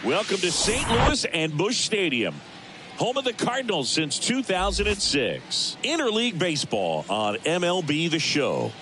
Welcome to St. Louis and Busch Stadium, home of the Cardinals since 2006. Interleague baseball on MLB The Show.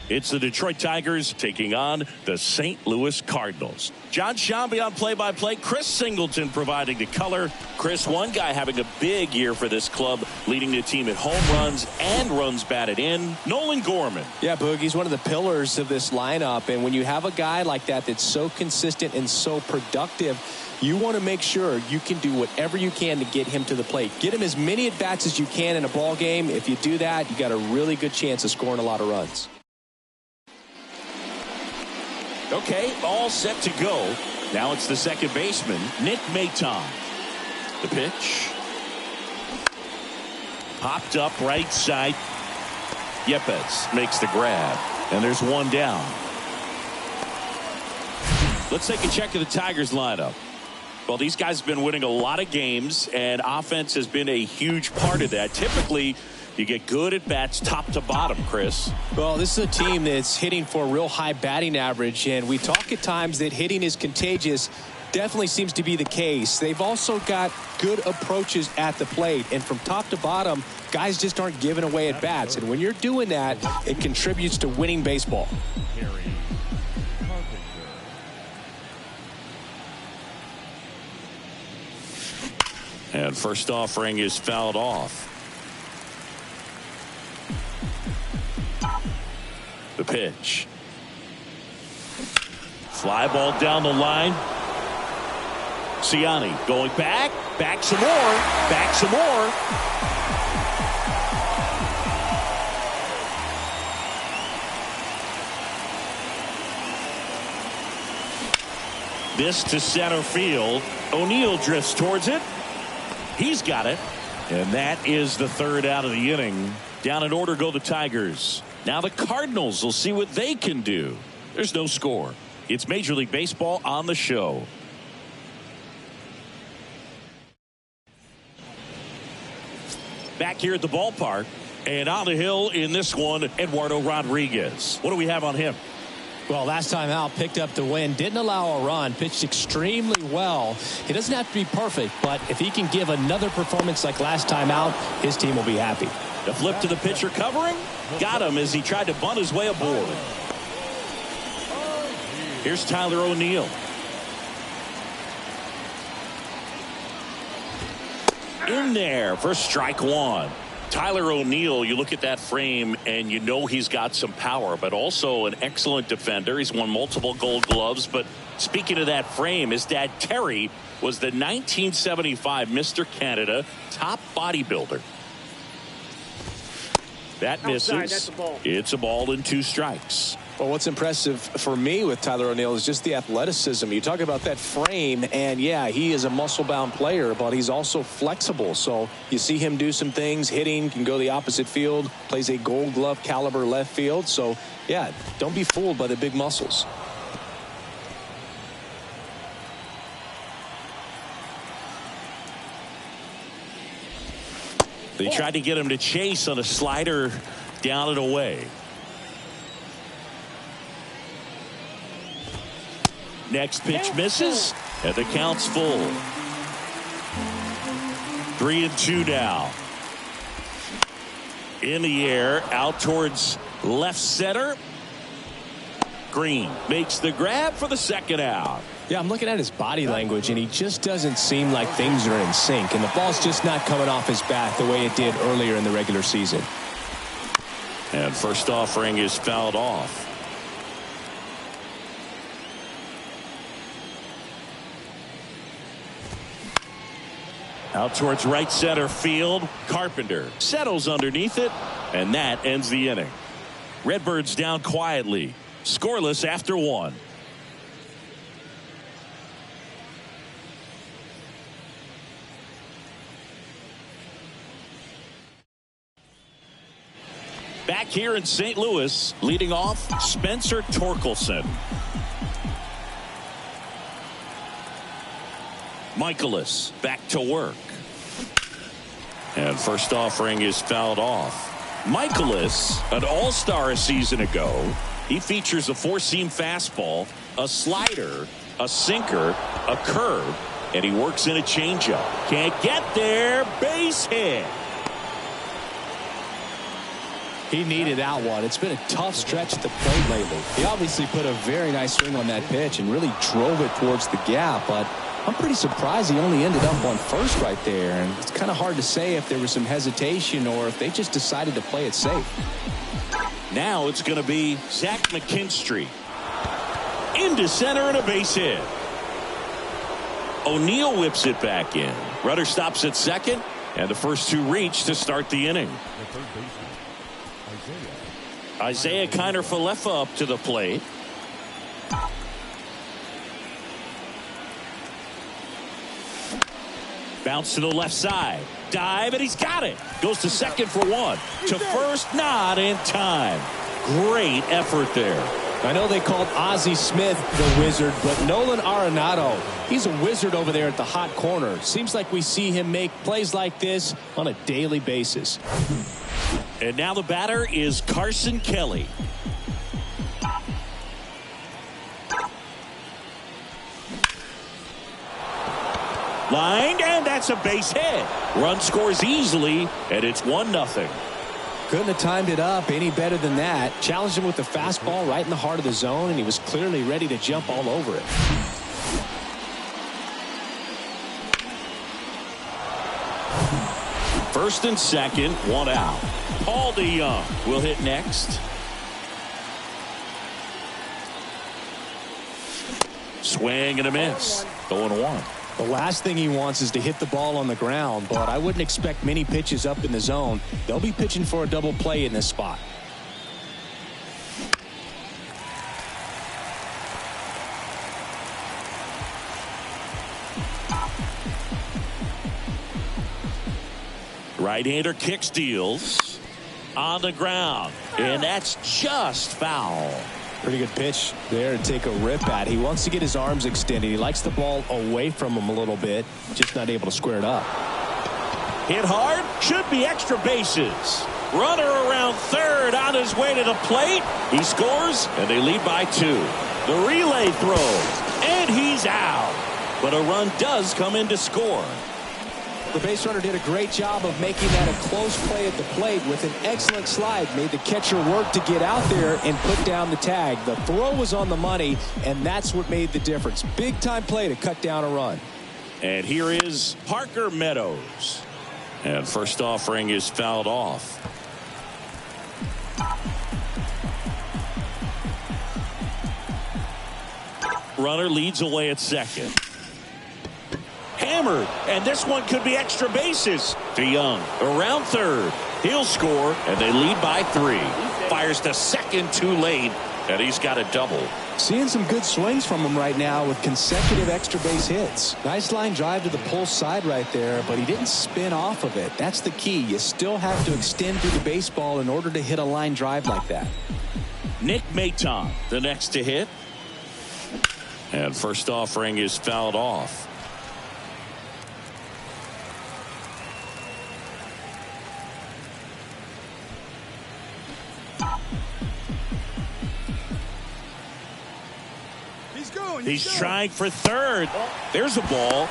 It's the Detroit Tigers taking on the St. Louis Cardinals. John Shambi on play-by-play. Chris Singleton providing the color. Chris, one guy having a big year for this club, leading the team in home runs and runs batted in. Nolan Gorman. Yeah, Boog, he's one of the pillars of this lineup. And when you have a guy like that that's so consistent and so productive, you want to make sure you can do whatever you can to get him to the plate. Get him as many at-bats as you can in a ball game. If you do that, you got a really good chance of scoring a lot of runs. Okay, all set to go. Now it's the second baseman, Nick Maton. The pitch. Popped up right side. Yepes makes the grab. And there's one down. Let's take a check of the Tigers lineup. Well, these guys have been winning a lot of games, and offense has been a huge part of that. Typically, you get good at bats top to bottom, Chris. Well, this is a team that's hitting for a real high batting average, and we talk at times that hitting is contagious. Definitely seems to be the case. They've also got good approaches at the plate, and from top to bottom, guys just aren't giving away at bats. And when you're doing that, it contributes to winning baseball. And first offering is fouled off. The pitch. Fly ball down the line. Siani going back some more, back some more. This to center field. O'Neill drifts towards it. He's got it. And that is the third out of the inning. Down in order go the Tigers. Now the Cardinals will see what they can do. There's no score. It's Major League Baseball on the show. Back here at the ballpark. And on the hill in this one, Eduardo Rodriguez. What do we have on him? Well, last time out, picked up the win, didn't allow a run, pitched extremely well. He doesn't have to be perfect, but if he can give another performance like last time out, his team will be happy. The flip to the pitcher covering. Got him as he tried to bunt his way aboard. Here's Tyler O'Neill. In there for strike one. Tyler O'Neill, you look at that frame and you know he's got some power, but also an excellent defender. He's won multiple Gold Gloves. But speaking of that frame, his dad Terry was the 1975 Mr. Canada top bodybuilder. That misses. It's a ball and 2 strikes. Well, what's impressive for me with Tyler O'Neill is just the athleticism. You talk about that frame, and yeah, he is a muscle-bound player, but he's also flexible. So you see him do some things, hitting, can go the opposite field, plays a Gold Glove caliber left field. So, yeah, don't be fooled by the big muscles. They tried to get him to chase on a slider down and away. Next pitch misses, and the count's full. 3-2 now. In the air, out towards left center. Green makes the grab for the second out. Yeah, I'm looking at his body language, and he just doesn't seem like things are in sync, and the ball's just not coming off his bat the way it did earlier in the regular season. And first offering is fouled off. Out towards right center field. Carpenter settles underneath it, and that ends the inning. Redbirds down quietly, scoreless after 1. Back here in St. Louis, leading off, Spencer Torkelson. Michaelis back to work. And first offering is fouled off. Michaelis, an all-star a season ago. He features a 4-seam fastball, a slider, a sinker, a curve, And he works in a changeup. Can't get there. Base hit. He needed that one. It's been a tough stretch at the plate lately. He obviously put a very nice swing on that pitch and really drove it towards the gap, but I'm pretty surprised he only ended up on first right there. And it's kind of hard to say if there was some hesitation or if they just decided to play it safe. Now it's going to be Zach McKinstry. Into center and a base hit. O'Neill whips it back in. Rudder stops at second, and the first two reach to start the inning. Isaiah Kiner-Falefa up to the plate. Bounce to the left side. Dive, and he's got it. Goes to second for one. To first, not in time. Great effort there. I know they called Ozzie Smith the wizard, but Nolan Arenado, he's a wizard over there at the hot corner. Seems like we see him make plays like this on a daily basis. And now the batter is Carson Kelly. Lined, and that's a base hit. Run scores easily, and it's 1-0. Couldn't have timed it up any better than that. Challenged him with the fastball right in the heart of the zone, and he was clearly ready to jump all over it. First and second, one out. Paul DeJong will hit next. Swing and a miss. 0-1. The last thing he wants is to hit the ball on the ground, but I wouldn't expect many pitches up in the zone. They'll be pitching for a double play in this spot. Right-hander kick steals on the ground, and that's just foul. Pretty good pitch there to take a rip at. He wants to get his arms extended. He likes the ball away from him a little bit, just not able to square it up. Hit hard, should be extra bases. Runner around third on his way to the plate. He scores, and they lead by 2. The relay throw, and he's out. But a run does come in to score. The base runner did a great job of making that a close play at the plate with an excellent slide. Made the catcher work to get out there and put down the tag. The throw was on the money, and that's what made the difference. Big time play to cut down a run. And here is Parker Meadows. And first offering is fouled off. Runner leads away at second. Hammered, and this one could be extra bases. DeJong around third. He'll score, and they lead by 3. Fires to second too late, and he's got a double. Seeing some good swings from him right now with consecutive extra base hits. Nice line drive to the pull side right there, but he didn't spin off of it. That's the key. You still have to extend through the baseball in order to hit a line drive like that. Nick Maton, the next to hit. And first offering is fouled off. He's trying for third. There's a ball.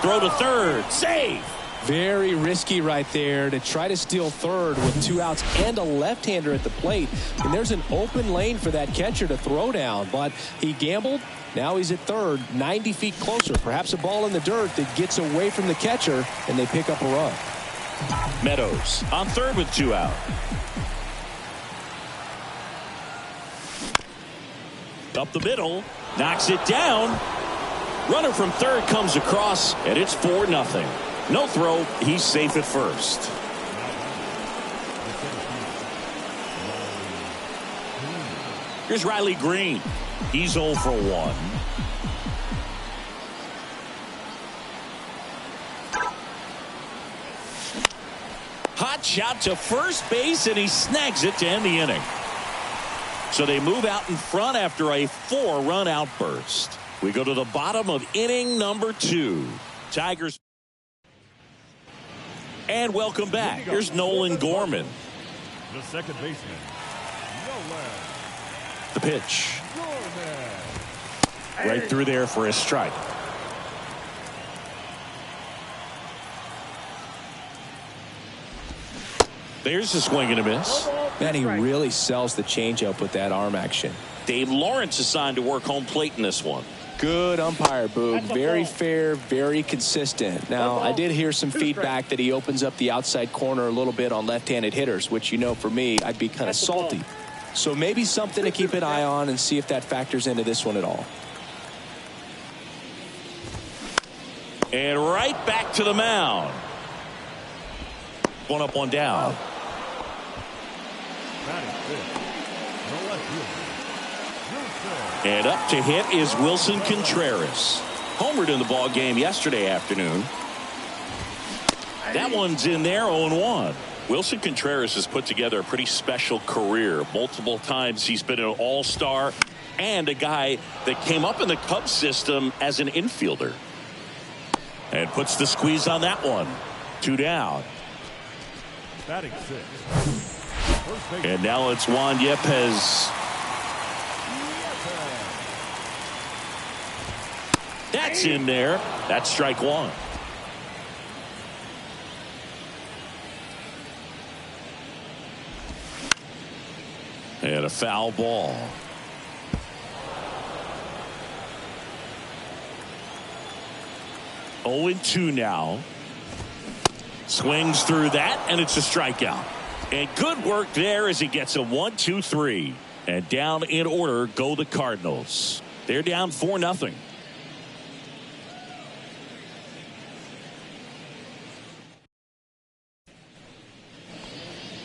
Throw to third. Save. Very risky right there to try to steal third with 2 outs and a left-hander at the plate. And there's an open lane for that catcher to throw down. But he gambled. Now he's at third, 90 feet closer. Perhaps a ball in the dirt that gets away from the catcher, and they pick up a run. Meadows on third with 2 out. Up the middle. Knocks it down. Runner from third comes across, and it's 4-0. No throw. He's safe at first. Here's Riley Green. He's 0 for 1. Hot shot to first base, and he snags it to end the inning. So they move out in front after a 4-run outburst. We go to the bottom of inning number 2. Tigers. And welcome back. Here's Nolan Gorman. The second baseman. The pitch. Right through there for a strike. There's a swing and a miss. Man, he really sells the changeup with that arm action. Dave Lawrence assigned to work home plate in this one. Good umpire, Boog. Very fair, very consistent. Now, I did hear some feedback that he opens up the outside corner a little bit on left-handed hitters, which, you know, for me, I'd be kind of salty. So maybe something to keep an eye on and see if that factors into this one at all. And right back to the mound. One up, one down. And up to hit is Wilson Contreras. Homered in the ball game yesterday afternoon. That one's in there, 0-1. Wilson Contreras has put together a pretty special career. Multiple times he's been an all-star and a guy that came up in the Cubs system as an infielder. And puts the squeeze on that one. 2 down. Batting 6. And now it's Juan Yepez. That's in there. That's strike one. And a foul ball. Oh, 2 now. Swings through that, and it's a strikeout. And good work there as he gets a 1-2-3. And down in order go the Cardinals. They're down 4-0.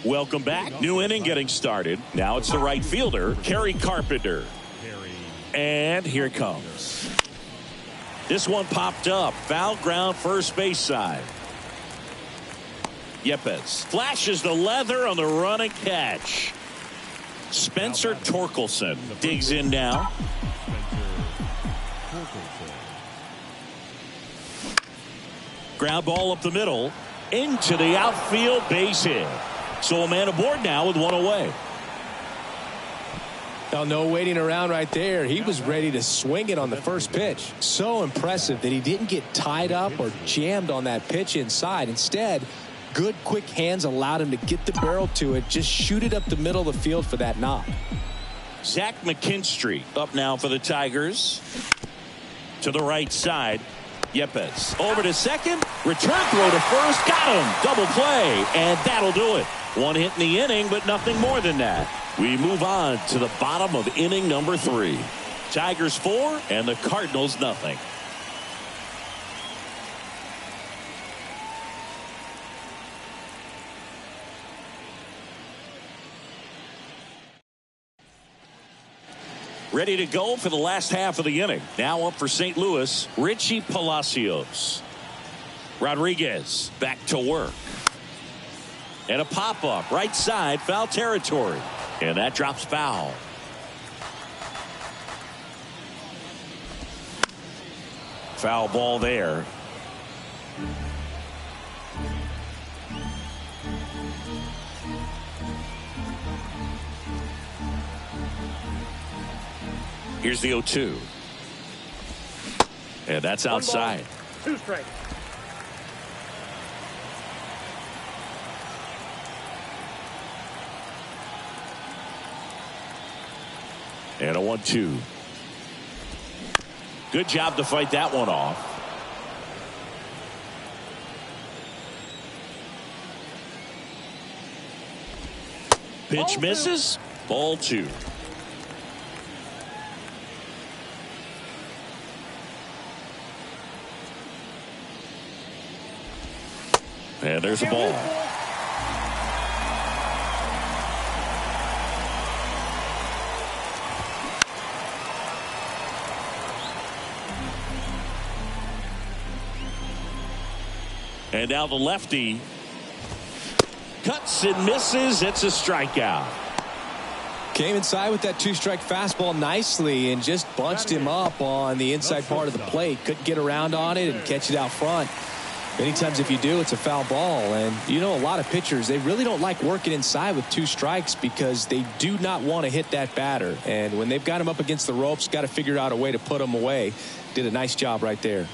Welcome back. New inning getting started. Now it's the right fielder, Kerry Carpenter. And here it comes. This one popped up. Foul ground, first base side. Yepez flashes the leather on the run and catch. Spencer Torkelson digs in now. Ground ball up the middle. Into the outfield, base hit. So a man aboard now with one away. Now, no waiting around right there. He was ready to swing it on the first pitch. So impressive that he didn't get tied up or jammed on that pitch inside. Instead, good quick hands allowed him to get the barrel to it. Just shoot it up the middle of the field for that knock. Zach McKinstry up now for the Tigers. To the right side. Yepez over to second. Return throw to first. Got him. Double play. And that'll do it. One hit in the inning, but nothing more than that. We move on to the bottom of inning number 3. Tigers 4 and the Cardinals nothing. Ready to go for the last half of the inning. Now up for St. Louis, Richie Palacios. Rodriguez back to work. And a pop-up right side, foul territory. And that drops foul. Foul ball there. Here's the 0-2. And that's outside. 2 strikes. And a 1-2. Good job to fight that one off. Pitch misses. Ball 2. And there's a ball. And now the lefty cuts and misses. It's a strikeout. Came inside with that 2-strike fastball nicely and just bunched him up on the inside part of the plate. Couldn't get around on it and catch it out front. Many times if you do, it's a foul ball. And you know, a lot of pitchers, they really don't like working inside with 2 strikes because they do not want to hit that batter. And when they've got him up against the ropes, got to figure out a way to put him away. Did a nice job right there.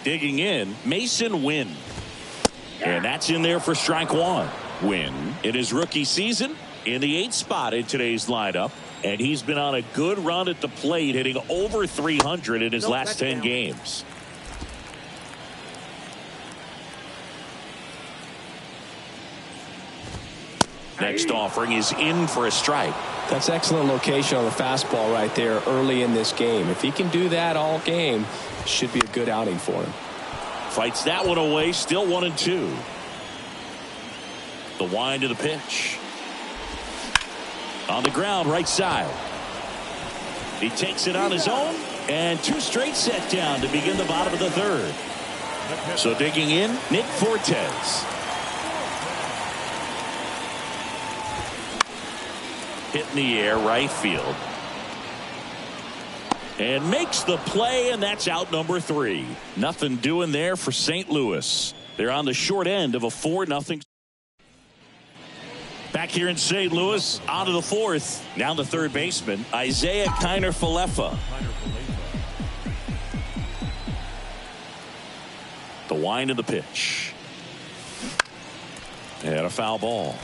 Digging in, Mason Wynn. And that's in there for strike one. Wynn in his rookie season in the 8th spot in today's lineup. And he's been on a good run at the plate, hitting over 300 in his last 10 games. Next offering is in for a strike. That's excellent location on the fastball right there early in this game. If he can do that all game, it should be a good outing for him. Fights that one away, still 1-2. The wind of the pitch. On the ground, right side. He takes it on his own, and 2 straight set down to begin the bottom of the 3rd. So digging in, Nick Fortes. Hit in the air, right field. And makes the play, and that's out number 3. Nothing doing there for St. Louis. They're on the short end of a 4-0. Back here in St. Louis, on to the 4th. Now the 3rd baseman, Isaiah Kiner-Falefa. The wind of the pitch. And a foul ball.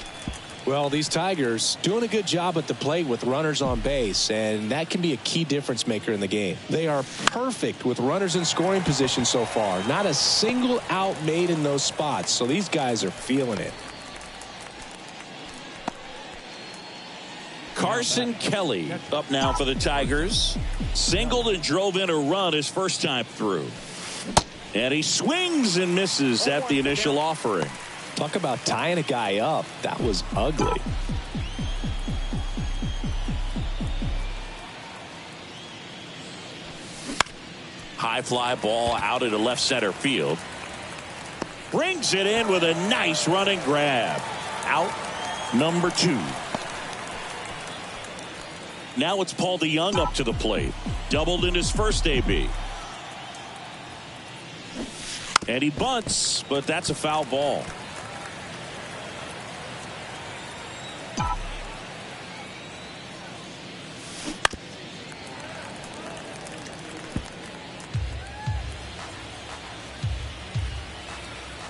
Well, these Tigers doing a good job at the plate with runners on base, and that can be a key difference maker in the game. They are perfect with runners in scoring position so far. Not a single out made in those spots, so these guys are feeling it. Carson Kelly up now for the Tigers. Singled and drove in a run his first time through. And he swings and misses at the initial offering. Talk about tying a guy up. That was ugly. High fly ball out into left center field. Brings it in with a nice running grab. Out number 2. Now it's Paul DeJong up to the plate. Doubled in his first AB. And he bunts, but that's a foul ball.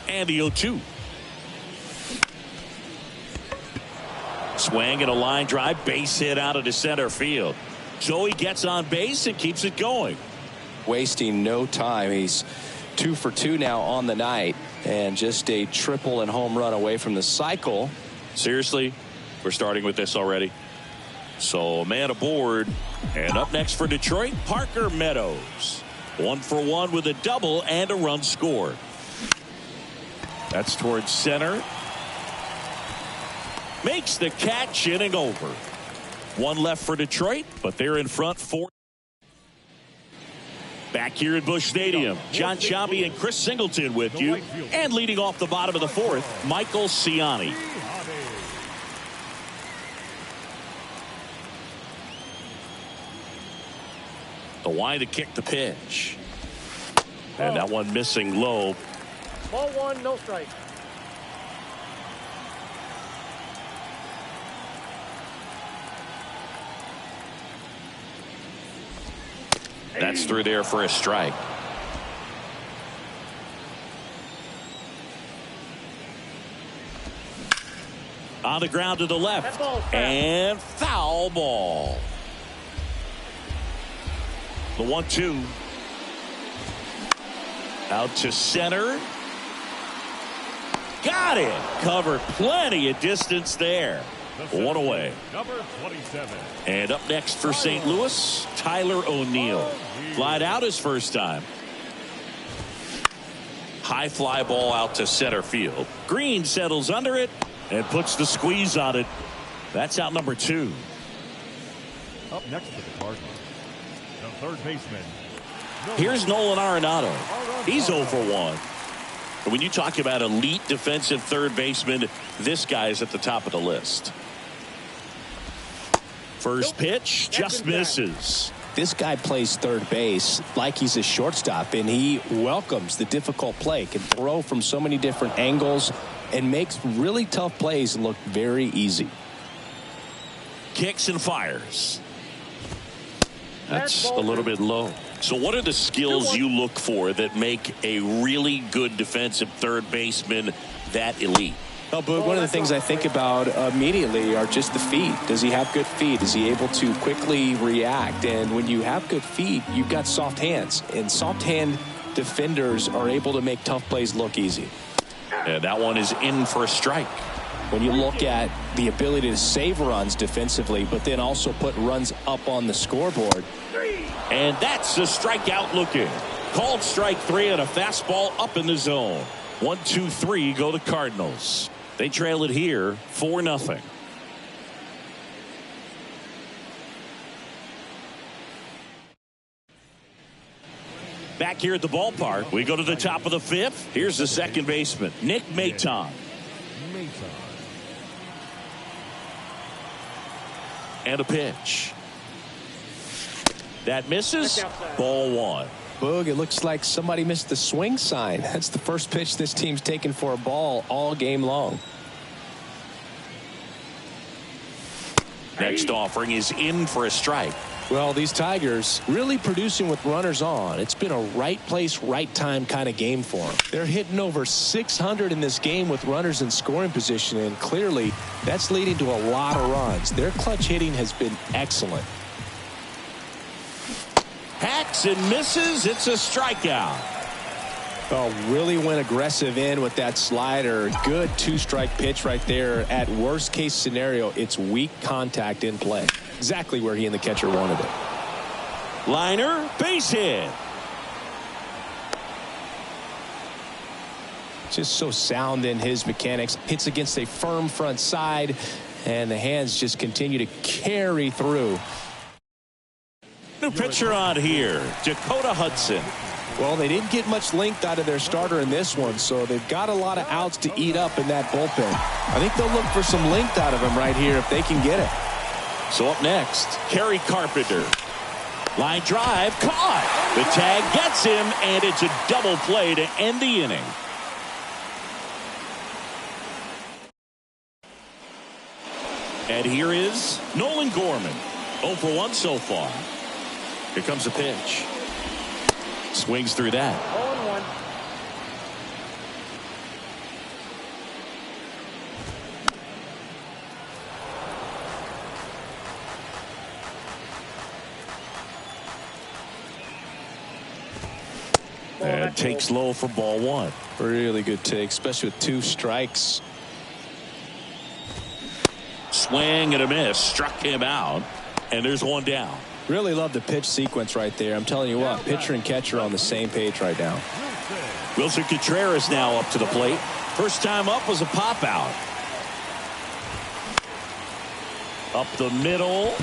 And the 0-2. Swing and a line drive, base hit out into center field. Joey gets on base and keeps it going. Wasting no time. He's 2 for 2 now on the night, and just a triple and home run away from the cycle. Seriously, we're starting with this already. So a man aboard, and up next for Detroit, Parker Meadows. 1 for 1 with a double and a run scored. That's towards center. Makes the catch, inning over. 1 left for Detroit, but they're in front 4. Back here at Busch Stadium, John Sciambi and Chris Singleton with you. And leading off the bottom of the 4th, Michael Ciani. The wind to kick the pitch. And that one missing low. Ball 1, no strike. That's through there for a strike. On the ground to the left. And foul ball. The 1-2. Out to center. Got it. Covered plenty of distance there. 1 away. Number 27. And up next for St. Louis, Tyler O'Neill. Flied out his first time. High fly ball out to center field. Green settles under it and puts the squeeze on it. That's out number 2. Up next for the Cardinals, the 3rd baseman. Here's Nolan Arenado. He's 0 for 1. And when you talk about elite defensive 3rd baseman, this guy's at the top of the list. First pitch just misses. This guy plays third base like he's a shortstop, and he welcomes the difficult play, can throw from so many different angles, and makes really tough plays look very easy. Kicks and fires. That's a little bit low. So what are the skills you look for that make a really good defensive third baseman that elite? Well, Boog, one of the things I think about immediately are just the feet. Does he have good feet? Is he able to quickly react? And when you have good feet, you've got soft hands. And soft hand defenders are able to make tough plays look easy. And that one is in for a strike. When you look at the ability to save runs defensively, but then also put runs up on the scoreboard. And that's a strikeout looking. Called strike 3 and a fastball up in the zone. 1-2-3 go the Cardinals. They trail it here 4-0. Back here at the ballpark, we go to the top of the 5th. Here's the second baseman, Nick Maton. And a pitch. That misses. Ball 1. Boog, it looks like somebody missed the swing sign. That's the first pitch this team's taken for a ball all game long. Next offering is in for a strike. Well, these Tigers really producing with runners on. It's been a right place, right time kind of game for them. They're hitting over 600 in this game with runners in scoring position, and clearly that's leading to a lot of runs. Their clutch hitting has been excellent. Hacks and misses. It's a strikeout. Oh, really went aggressive in with that slider. Good 2-strike pitch right there. At worst case scenario, it's weak contact in play. Exactly where he and the catcher wanted it. Liner, base hit. Just so sound in his mechanics. Hits against a firm front side, and the hands just continue to carry through. New pitcher on here, Dakota Hudson. Well, they didn't get much length out of their starter in this one, so they've got a lot of outs to eat up in that bullpen. I think they'll look for some length out of him right here if they can get it. So up next, Kerry Carpenter. Line drive, caught. The tag gets him, and it's a double play to end the inning. And here is Nolan Gorman. 0 for 1 so far. Here comes a pitch. Swings through that. 0-1. And takes low for ball 1. Really good take, especially with 2 strikes. Swing and a miss. Struck him out. And there's 1 down. Really love the pitch sequence right there. I'm telling you what, pitcher and catcher on the same page right now. Wilson Contreras now up to the plate. First time up was a pop out. Up the middle.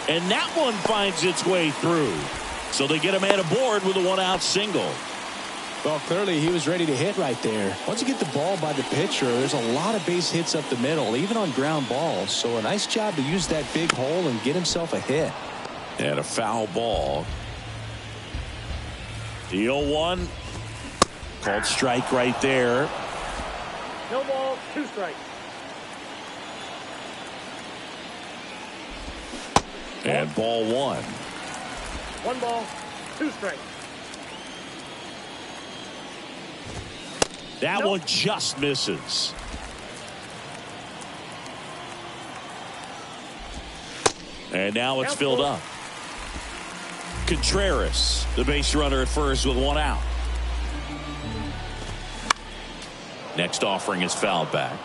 And that one finds its way through. So they get a man aboard with a 1-out single. Well, clearly he was ready to hit right there. Once you get the ball by the pitcher, there's a lot of base hits up the middle, even on ground balls. So a nice job to use that big hole and get himself a hit. And a foul ball. The 0-1. Called strike right there. No ball, 2 strikes. And ball 1. 1 ball, 2 strikes. That one just misses. And now it's filled up. Contreras, the base runner at first with 1 out. Next offering is fouled back.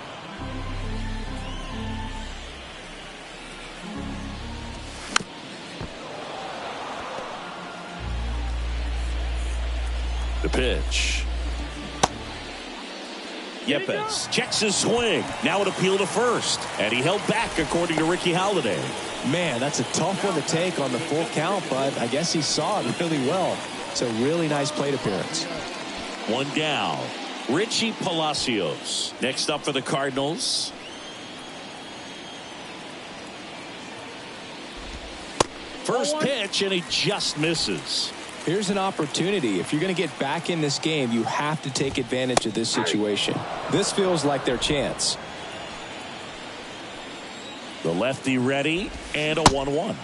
The pitch. Yepes checks his swing. Now an appeal to first. And he held back according to Ricky Holiday. Man, that's a tough one to take on the full count, but I guess he saw it really well. It's a really nice plate appearance. 1 down. Richie Palacios. Next up for the Cardinals. First pitch, and he just misses. Here's an opportunity. If you're going to get back in this game, you have to take advantage of this situation. This feels like their chance. The lefty ready, and a 1-1.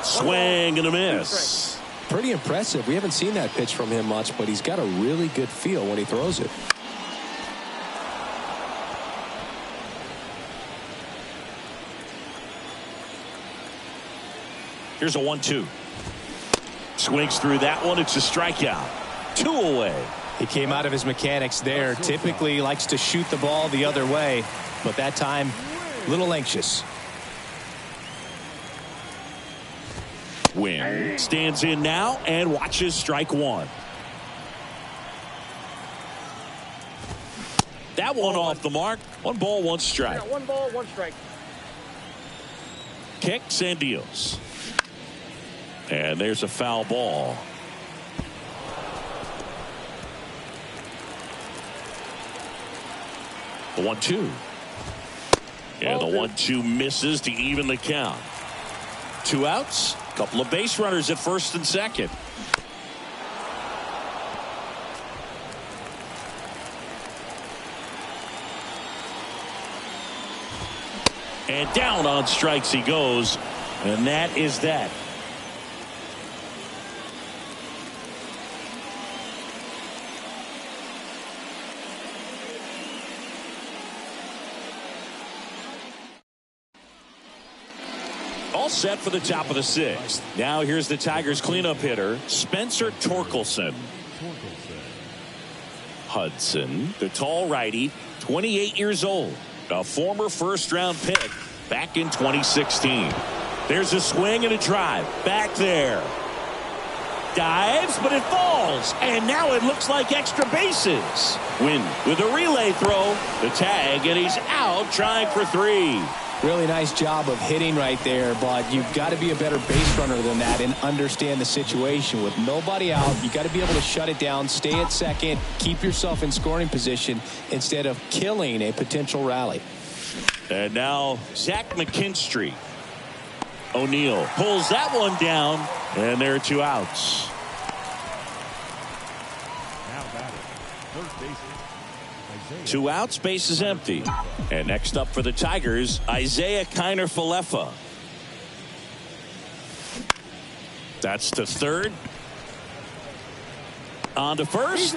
Swing and a miss. pretty impressive. We haven't seen that pitch from him much, but he's got a really good feel when he throws it. Here's a 1-2. Swings through that one. It's a strikeout. 2 away. He came out of his mechanics there. Typically likes to shoot the ball the other way, but that time a little anxious. Wynn stands in now and watches strike 1. That one off the mark. 1 ball, 1 strike. 1 ball, 1 strike. Kicks and deals. And there's a foul ball. The 1-2. And the 1-2 misses to even the count. 2 outs. Couple of base runners at first and second. And down on strikes he goes. And that is that. All set for the top of the 6th. Now here's the Tigers cleanup hitter, Spencer Torkelson. Hudson, the tall righty, 28 years old, a former first-round pick back in 2016. There's a swing and a drive back there. Dives, but it falls, and now it looks like extra bases. Wynn with a relay throw, the tag, and he's out trying for 3. Really nice job of hitting right there, but you've got to be a better base runner than that and understand the situation. With nobody out, you got to be able to shut it down, stay at second, keep yourself in scoring position instead of killing a potential rally. And now Zach McKinstry. O'Neill pulls that one down, and there are 2 outs. Now batting, third baseman, 2 outs, base is empty. And next up for the Tigers, Isaiah Kiner-Falefa. That's to third. On to first.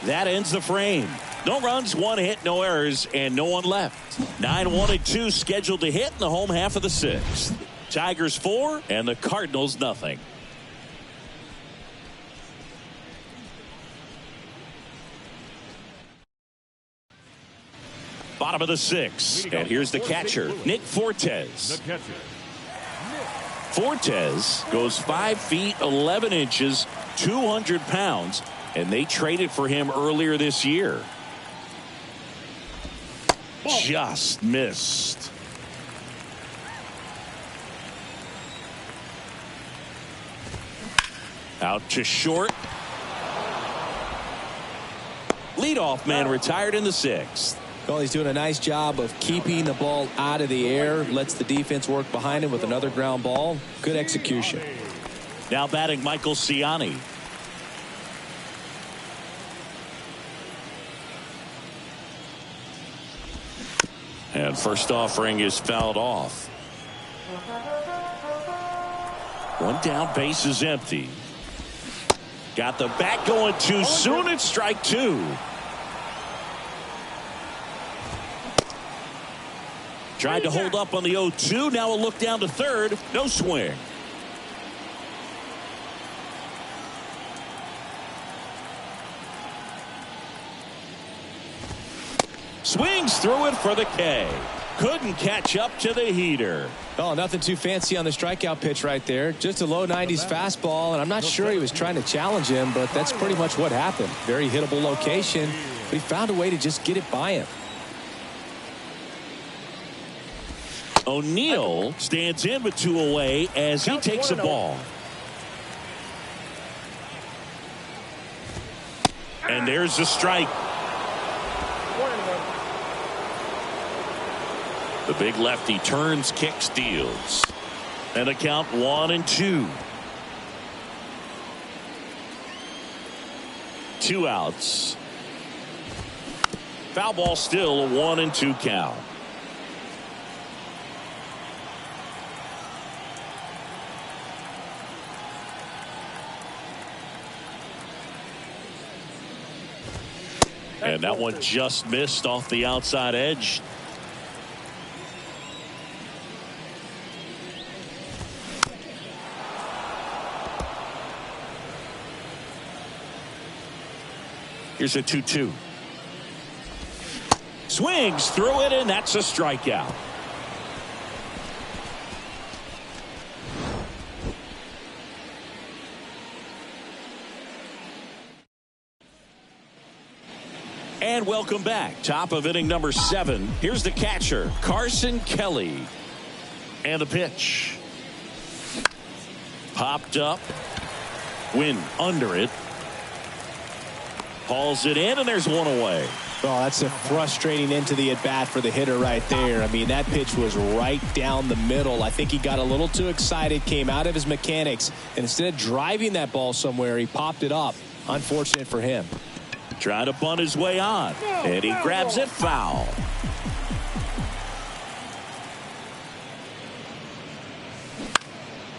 That ends the frame. No runs, 1 hit, no errors, and no one left. 9-1-2 scheduled to hit in the home half of the 6th. Tigers 4 and the Cardinals nothing. Bottom of the 6th, and here's the catcher, Nick Fortes. the catcher. Fortes goes 5 feet 11 inches, 200 pounds, and they traded for him earlier this year. Just missed. Out to short. Leadoff man retired in the 6th. Well, he's doing a nice job of keeping the ball out of the air, lets the defense work behind him with another ground ball. Good execution. Now batting Michael Ciani. And first offering is fouled off. 1 down, base is empty. Got the bat going too soon. It's strike 2. Tried to hold up on the 0-2. Now a look down to third. No swing. Swings through it for the K. Couldn't catch up to the heater. Oh, nothing too fancy on the strikeout pitch right there. Just a low 90s fastball, and I'm not sure he was trying to challenge him, but that's pretty much what happened. Very hittable location, but he found a way to just get it by him. O'Neill stands in with 2 away as he takes a ball. And there's the strike. 1-1. The big lefty turns, kicks, deals. And a count 1-2. 2 outs. Foul ball, still a 1-2 count. And that one just missed off the outside edge. Here's a 2-2. Swings through it, and that's a strikeout. And welcome back. Top of inning number 7. Here's the catcher, Carson Kelly. And the pitch. Popped up. Win under it. Hauls it in, and there's one away. Oh, that's a frustrating end to the at-bat for the hitter right there. I mean, that pitch was right down the middle. I think he got a little too excited, came out of his mechanics, and instead of driving that ball somewhere, he popped it up. Unfortunate for him. Trying to bunt his way on, and he grabs it foul.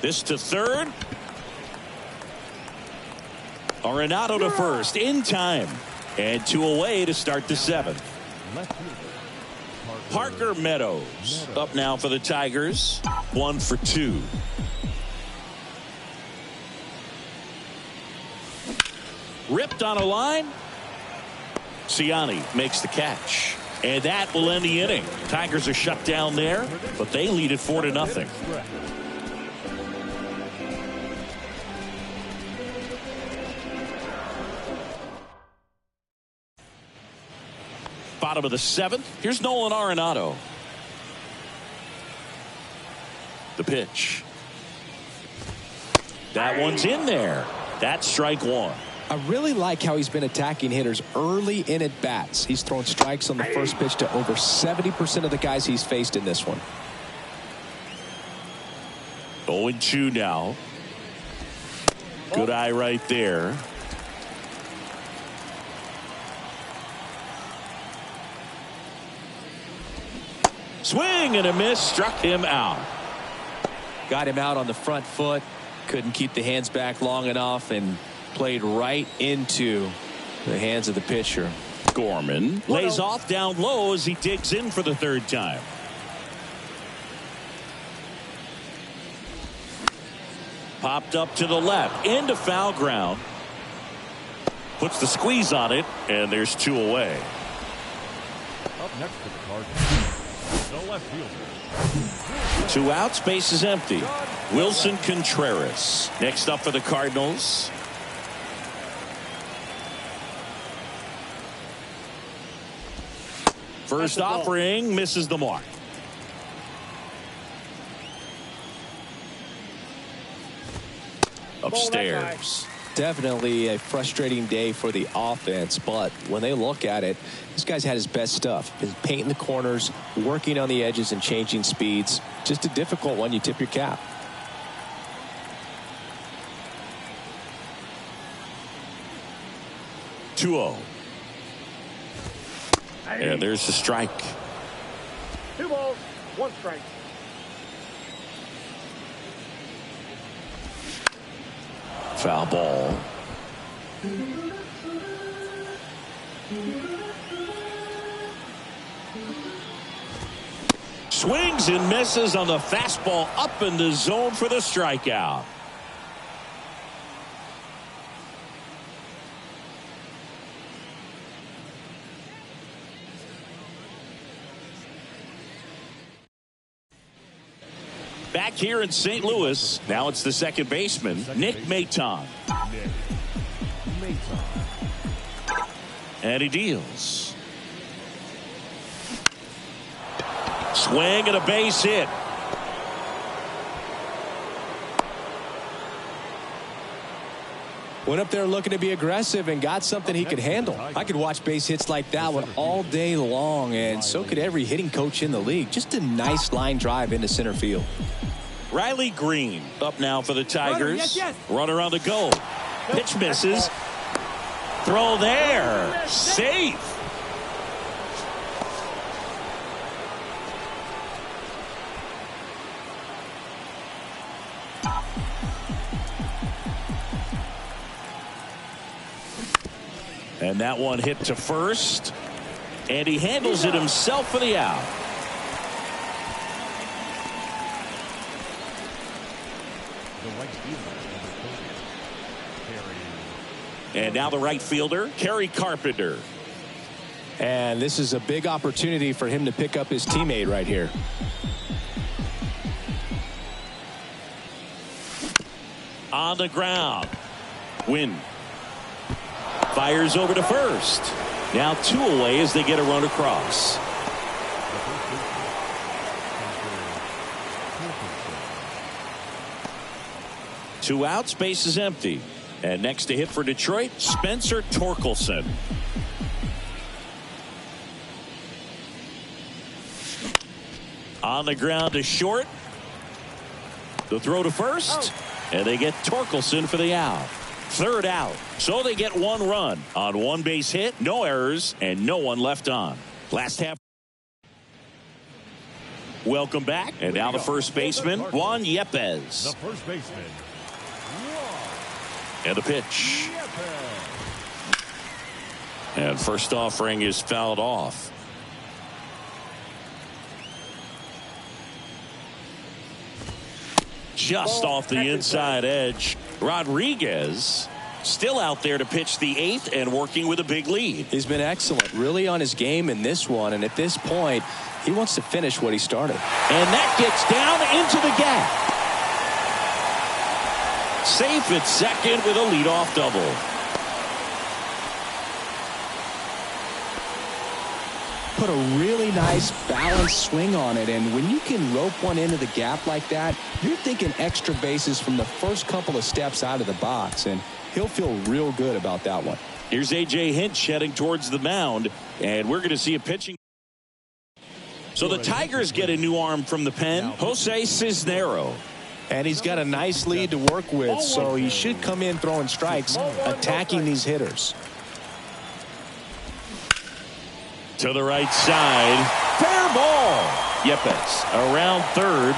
This to third. Arenado to first in time. And 2 away to start the 7th. Parker Meadows up now for the Tigers. 1 for 2. Ripped on a line. Ciani makes the catch. And that will end the inning. Tigers are shut down there, but they lead it 4-0. Bottom of the 7th. Here's Nolan Arenado. The pitch. That one's in there. That's strike 1. I really like how he's been attacking hitters early in at bats. He's thrown strikes on the first pitch to over 70% of the guys he's faced in this one. 0-2 now. Good eye right there. Swing and a miss, struck him out. Got him out on the front foot. Couldn't keep the hands back long enough and played right into the hands of the pitcher. Gorman lays off down low as he digs in for the 3rd time. Popped up to the left into foul ground. Puts the squeeze on it, and there's 2 away. Up next to the Cardinals, the left fielder. 2 outs, base is empty. Wilson Contreras next up for the Cardinals. First offering misses the mark. Upstairs. Definitely a frustrating day for the offense, but when they look at it, this guy's had his best stuff. Been painting the corners, working on the edges and changing speeds. Just a difficult one. You tip your cap. Two-0. And there's the strike. 2 balls, 1 strike. Foul ball. Swings and misses on the fastball up in the zone for the strikeout. Back here in St. Louis, now it's the second baseman, Nick Maton. And he deals. Swing and a base hit. Went up there looking to be aggressive and got something he could handle. I could watch base hits like that one all day long, and so could every hitting coach in the league. Just a nice line drive into center field. Riley Green up now for the Tigers. Runner on the go. Pitch misses. Throw there. Safe. And that one hit to first. And he handles it himself for the out. And now the right fielder, Kerry Carpenter. And this is a big opportunity for him to pick up his teammate right here. On the ground. Wynn fires over to first. Now 2 away as they get a run across. Two outs, base is empty. And next to hit for Detroit, Spencer Torkelson. On the ground to short. The throw to first. And they get Torkelson for the out. Third out. So they get 1 run on 1 base hit, no errors, and no one left on. Last half. Welcome back. And now the first baseman, Juan Yepez. The first baseman. And a pitch. And first offering is fouled off. Just off the inside edge. Rodriguez still out there to pitch the 8th and working with a big lead. He's been excellent, really on his game in this one. And at this point, he wants to finish what he started. And that gets down into the gap. Safe at second with a leadoff double. Put a really nice balanced swing on it, and when you can rope one into the gap like that, you're thinking extra bases from the first couple of steps out of the box, and he'll feel real good about that one. Here's A.J. Hinch heading towards the mound, and we're going to see a pitching. So the Tigers get a new arm from the pen, Jose Cisnero. And he's got a nice lead to work with, so he should come in throwing strikes, attacking these hitters. To the right side. Fair ball. Yepez around third.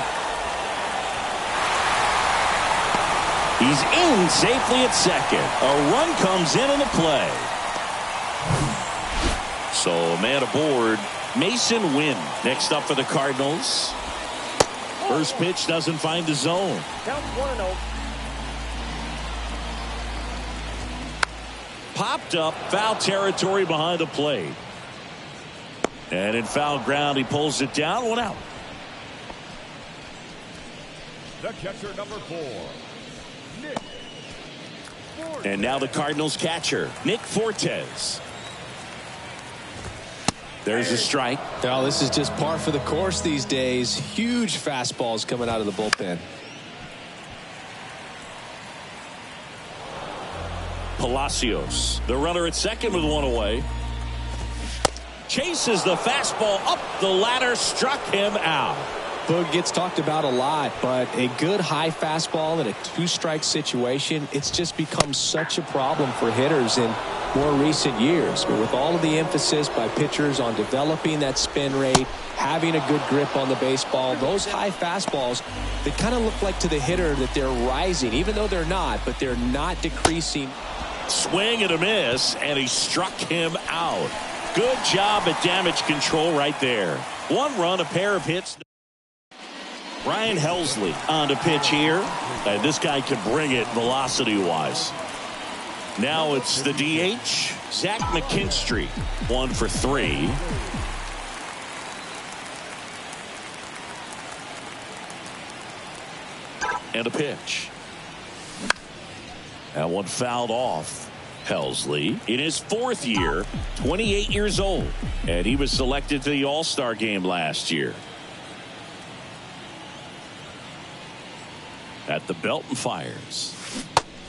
He's in safely at second. A run comes in the play. So man aboard, Mason Wynn. Next up for the Cardinals. First pitch doesn't find the zone. Count 1-0. Popped up, foul territory behind the plate. And in foul ground, he pulls it down. 1 out. The catcher, number 4, Nick Fortes. And now the Cardinals catcher, Nick Fortes. There's a strike. Now, this is just par for the course these days. Huge fastballs coming out of the bullpen. Palacios, the runner at second with 1 away. Chases the fastball up the ladder, struck him out. Boog gets talked about a lot, but a good high fastball in a 2-strike situation, it's just become such a problem for hitters in more recent years. But with all of the emphasis by pitchers on developing that spin rate, having a good grip on the baseball, those high fastballs, they kind of look like to the hitter that they're rising, even though they're not, but they're not decreasing. Swing and a miss, and he struck him out. Good job at damage control right there. 1 run, a pair of hits. Ryan Helsley on to pitch here. And this guy can bring it velocity-wise. Now it's the DH, Zach McKinstry. 1 for 3. And a pitch. That one fouled off. Helsley in his 4th year, 28 years old, and he was selected to the All-Star game last year. At the belt and fires.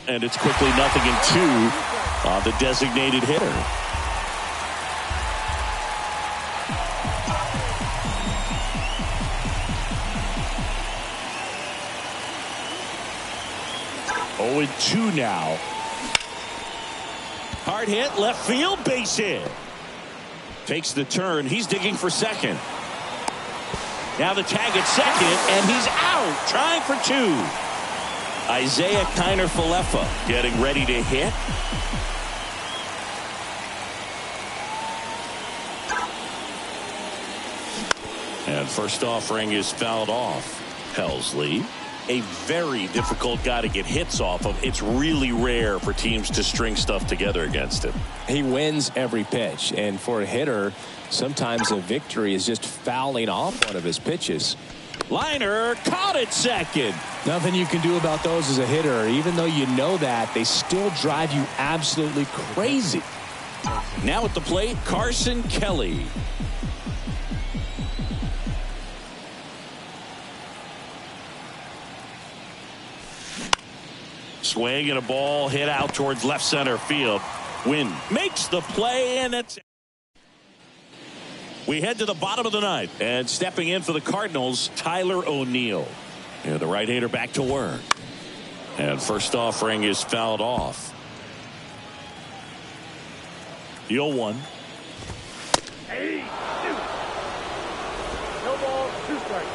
And it's quickly 0-2 on the designated hitter. Oh, 2 now. Hard hit, left field, base hit. Takes the turn. He's digging for second. Now the tag at second, and he's out, trying for 2. Isaiah Kiner-Falefa getting ready to hit. And first offering is fouled off. Helsley, a very difficult guy to get hits off of. It's really rare for teams to string stuff together against him. He wins every pitch, and for a hitter, sometimes a victory is just fouling off one of his pitches. Liner caught at second. Nothing you can do about those as a hitter. Even though you know that, they still drive you absolutely crazy. Now at the plate, Carson Kelly. Swing and a ball hit out towards left center field. Wynn makes the play, and it's. We head to the bottom of the ninth, and stepping in for the Cardinals, Tyler O'Neill. Yeah, the right-hander back to work. And first offering is fouled off. The 0-1. Hey, shoot. No ball, 2 strikes.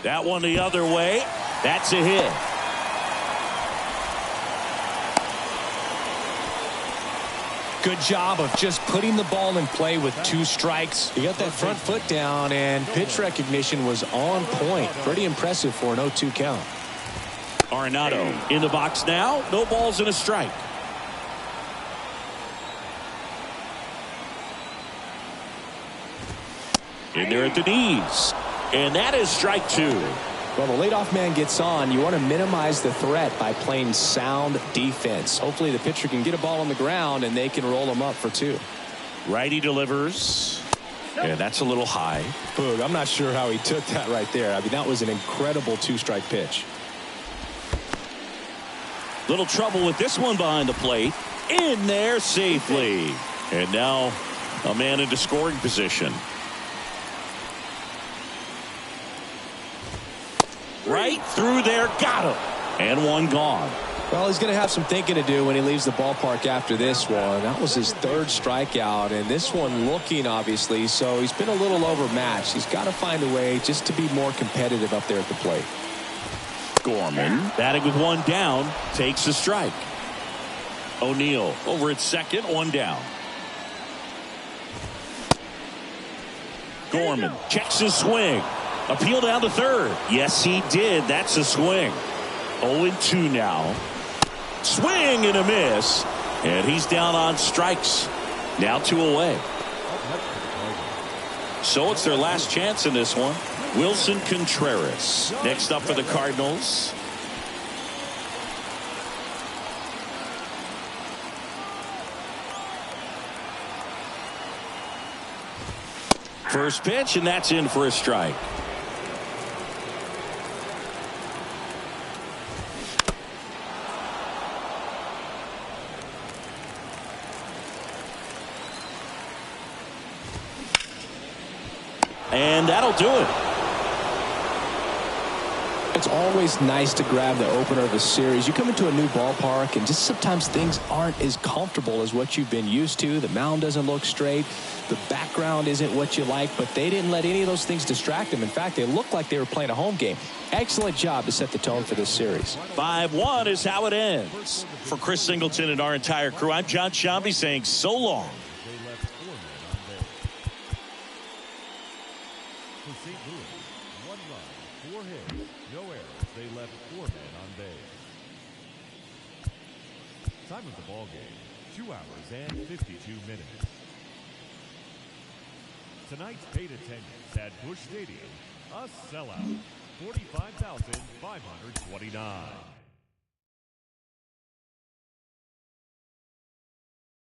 That one the other way. That's a hit. Good job of just putting the ball in play with 2 strikes. He got that front foot down, and pitch recognition was on point. Pretty impressive for an 0-2 count. Arenado in the box now. No balls and a strike. In there at the knees. And that is strike 2. Well, the leadoff man gets on. You want to minimize the threat by playing sound defense. Hopefully the pitcher can get a ball on the ground and they can roll him up for 2. Righty delivers. And that's a little high. Boog, I'm not sure how he took that right there. I mean, that was an incredible 2-strike pitch. Little trouble with this one behind the plate. In there safely. And now a man into scoring position. Right through there, got him. And one gone. Well, he's going to have some thinking to do when he leaves the ballpark after this one. That was his 3rd strikeout, and this one looking, obviously, so he's been a little overmatched. He's got to find a way just to be more competitive up there at the plate. Gorman batting with 1 down, takes a strike. O'Neill over at second, 1 down. Gorman checks his swing. Appeal down to third. Yes, he did. That's a swing. 0-2 now. Swing and a miss. And he's down on strikes. Now 2 away. So it's their last chance in this one. Wilson Contreras next up for the Cardinals. First pitch, and that's in for a strike. And that'll do it. It's always nice to grab the opener of a series. You come into a new ballpark and just sometimes things aren't as comfortable as what you've been used to. The mound doesn't look straight. The background isn't what you like, but they didn't let any of those things distract them. In fact, they looked like they were playing a home game. Excellent job to set the tone for this series. 5-1 is how it ends. For Chris Singleton and our entire crew, I'm John Sciambi saying so long. St. Louis, 1 run, 4 hits, no errors. They left 4 men on base. Time of the ball game, 2 hours and 52 minutes. Tonight's paid attendance at Busch Stadium, a sellout, 45,529.